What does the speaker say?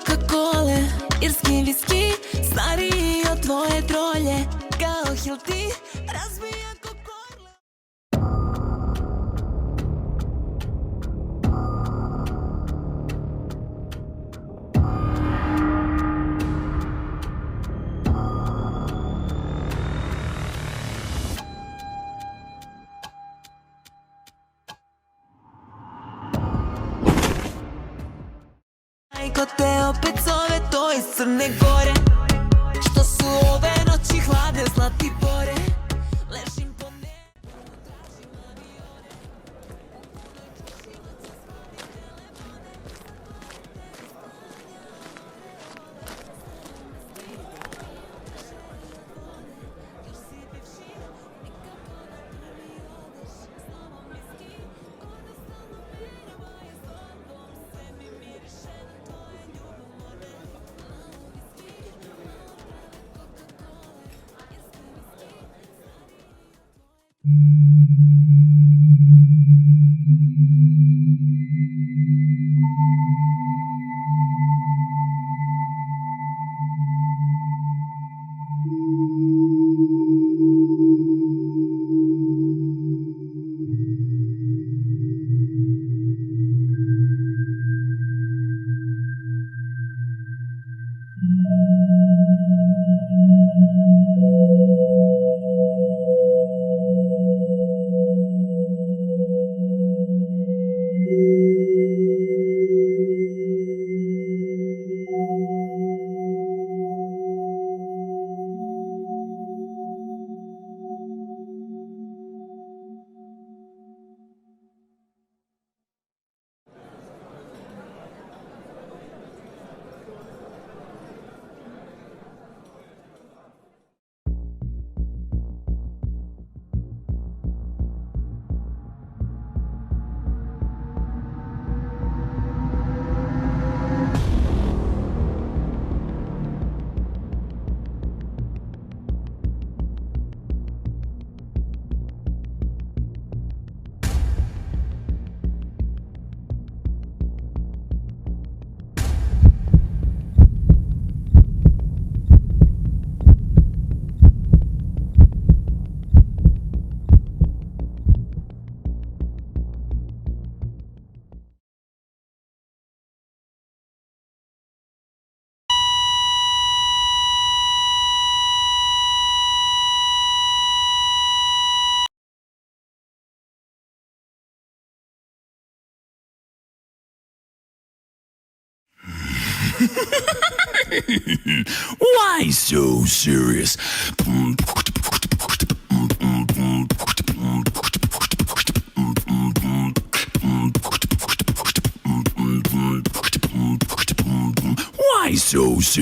Coca-Cola, irski viski, stariji od tvoje trolje. Kao Hilti, razbija kokorle. Ko te opet zove, to iz Crne Gore. Što su ove noći hladne, zlati bore. Ležim po nebu, tražim avione. Još si bivši, nikako na prvi odeš. S tobom viski, onda stalno pjerava je s tobom. Sve mi miriše na tvoje ljubomore. Malo viski, malo prave Coca-Cola. Irski viski, stariji od tvoje. Why so serious? Why so serious?